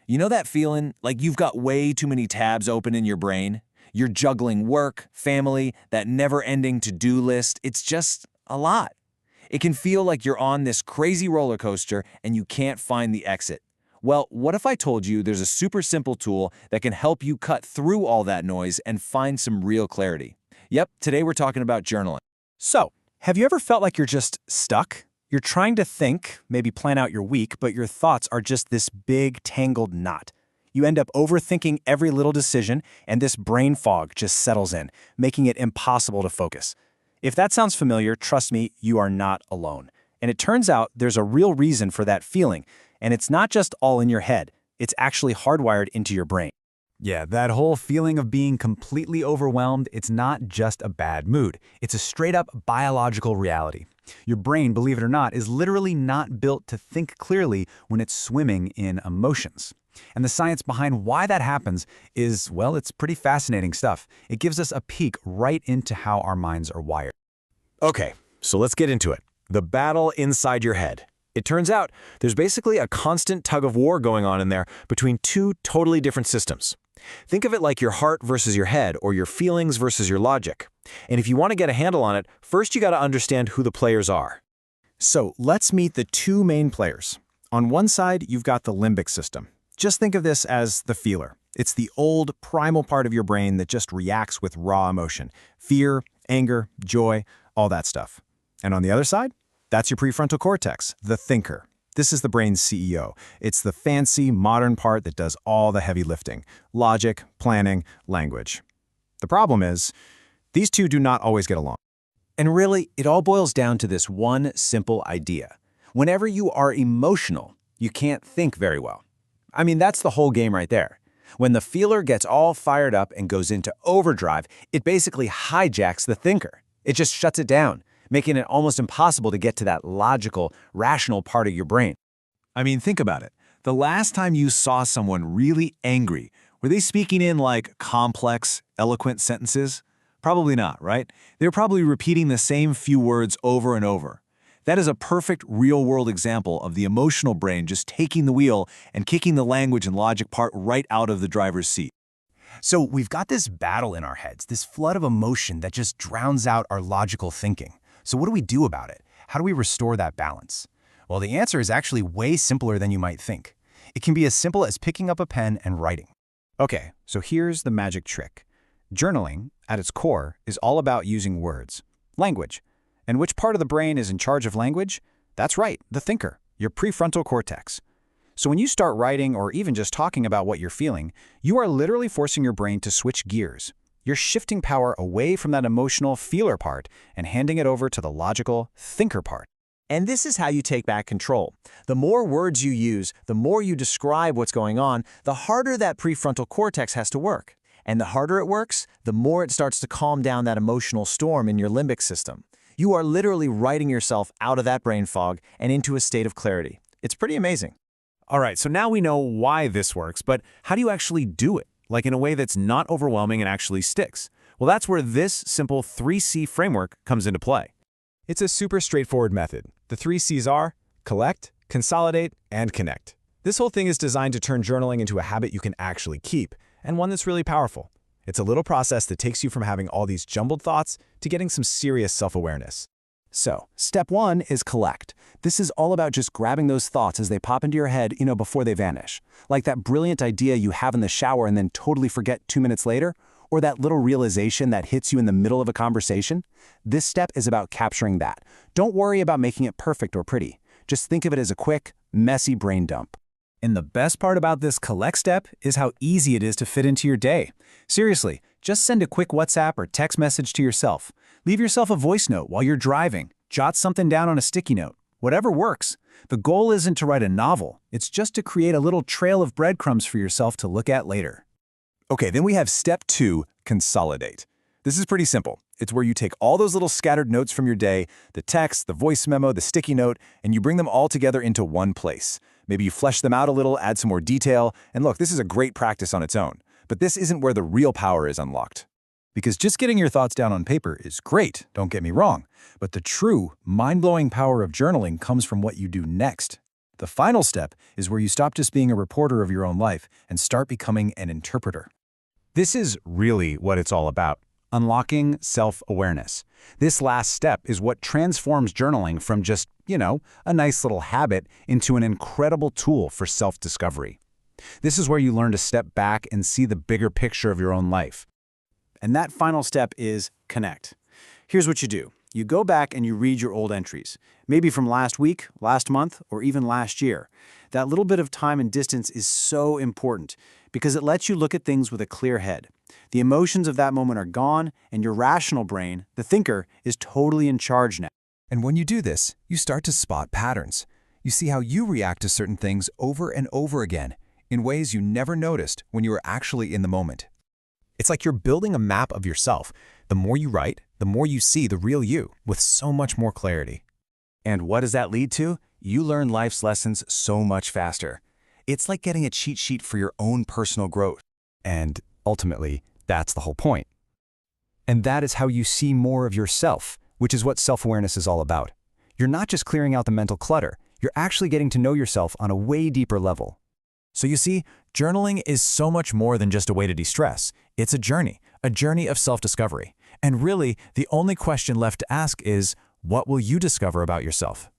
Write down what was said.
You know that feeling like you've got way too many tabs open in your brain? You're juggling work, family, that never-ending to-do list. It's just a lot. It can feel like you're on this crazy roller coaster and you can't find the exit. Well, what if I told you there's a super simple tool that can help you cut through all that noise and find some real clarity? Yep, today we're talking about journaling. So, have you ever felt like you're just stuck? You're trying to think, maybe plan out your week, but your thoughts are just this big, tangled knot. You end up overthinking every little decision, and this brain fog just settles in, making it impossible to focus. If that sounds familiar, trust me, you are not alone. And it turns out there's a real reason for that feeling, and it's not just all in your head. It's actually hardwired into your brain. Yeah, that whole feeling of being completely overwhelmed, it's not just a bad mood. It's a straight-up biological reality. Your brain, believe it or not, is literally not built to think clearly when it's swimming in emotions. And the science behind why that happens is, well, it's pretty fascinating stuff. It gives us a peek right into how our minds are wired. Okay, so let's get into it. The battle inside your head. It turns out there's basically a constant tug of war going on in there between two totally different systems. Think of it like your heart versus your head, or your feelings versus your logic. And if you want to get a handle on it, first you got to understand who the players are. So let's meet the two main players. On one side, you've got the limbic system. Just think of this as the feeler. It's the old, primal part of your brain that just reacts with raw emotion. Fear, anger, joy, all that stuff. And on the other side, that's your prefrontal cortex, the thinker. This is the brain's CEO. It's the fancy, modern part that does all the heavy lifting. Logic, planning, language. The problem is, these two do not always get along. And really, it all boils down to this one simple idea. Whenever you are emotional, you can't think very well. I mean, that's the whole game right there. When the feeler gets all fired up and goes into overdrive, it basically hijacks the thinker. It just shuts it down, making it almost impossible to get to that logical, rational part of your brain. I mean, think about it. The last time you saw someone really angry, were they speaking in like complex, eloquent sentences? Probably not, right? They're probably repeating the same few words over and over. That is a perfect real-world example of the emotional brain just taking the wheel and kicking the language and logic part right out of the driver's seat. So we've got this battle in our heads, this flood of emotion that just drowns out our logical thinking. So what do we do about it? How do we restore that balance? Well, the answer is actually way simpler than you might think. It can be as simple as picking up a pen and writing. Okay, so here's the magic trick. Journaling, at its core, is all about using words, language. And which part of the brain is in charge of language? That's right, the thinker, your prefrontal cortex. So when you start writing or even just talking about what you're feeling, you are literally forcing your brain to switch gears. You're shifting power away from that emotional feeler part and handing it over to the logical thinker part. And this is how you take back control. The more words you use, the more you describe what's going on, the harder that prefrontal cortex has to work. And the harder it works, the more it starts to calm down that emotional storm in your limbic system. You are literally writing yourself out of that brain fog and into a state of clarity. It's pretty amazing. All right, so now we know why this works, but how do you actually do it? Like in a way that's not overwhelming and actually sticks? Well, that's where this simple 3C framework comes into play. It's a super straightforward method. The 3 C's are collect, consolidate, and connect. This whole thing is designed to turn journaling into a habit you can actually keep, and one that's really powerful. It's a little process that takes you from having all these jumbled thoughts to getting some serious self-awareness. So, step one is collect. This is all about just grabbing those thoughts as they pop into your head, before they vanish. Like that brilliant idea you have in the shower and then totally forget 2 minutes later, or that little realization that hits you in the middle of a conversation. This step is about capturing that. Don't worry about making it perfect or pretty. Just think of it as a quick, messy brain dump. And the best part about this collect step is how easy it is to fit into your day. Seriously, just send a quick WhatsApp or text message to yourself. Leave yourself a voice note while you're driving. Jot something down on a sticky note. Whatever works. The goal isn't to write a novel. It's just to create a little trail of breadcrumbs for yourself to look at later. Okay, then we have step 2, consolidate. This is pretty simple. It's where you take all those little scattered notes from your day, the text, the voice memo, the sticky note, and you bring them all together into one place. Maybe you flesh them out a little, add some more detail, and look, this is a great practice on its own. But this isn't where the real power is unlocked. Because just getting your thoughts down on paper is great, don't get me wrong, but the true, mind-blowing power of journaling comes from what you do next. The final step is where you stop just being a reporter of your own life and start becoming an interpreter. This is really what it's all about, unlocking self-awareness. This last step is what transforms journaling from just, a nice little habit into an incredible tool for self-discovery. This is where you learn to step back and see the bigger picture of your own life. And that final step is connect. Here's what you do. You go back and you read your old entries, maybe from last week, last month, or even last year. That little bit of time and distance is so important because it lets you look at things with a clear head. The emotions of that moment are gone, and your rational brain, the thinker, is totally in charge now. And when you do this, you start to spot patterns. You see how you react to certain things over and over again, in ways you never noticed when you were actually in the moment. It's like you're building a map of yourself. The more you write, the more you see the real you with so much more clarity. And what does that lead to? You learn life's lessons so much faster. It's like getting a cheat sheet for your own personal growth. And ultimately, that's the whole point. And that is how you see more of yourself, which is what self-awareness is all about. You're not just clearing out the mental clutter, you're actually getting to know yourself on a way deeper level. So you see, journaling is so much more than just a way to de-stress. It's a journey of self-discovery. And really, the only question left to ask is, what will you discover about yourself?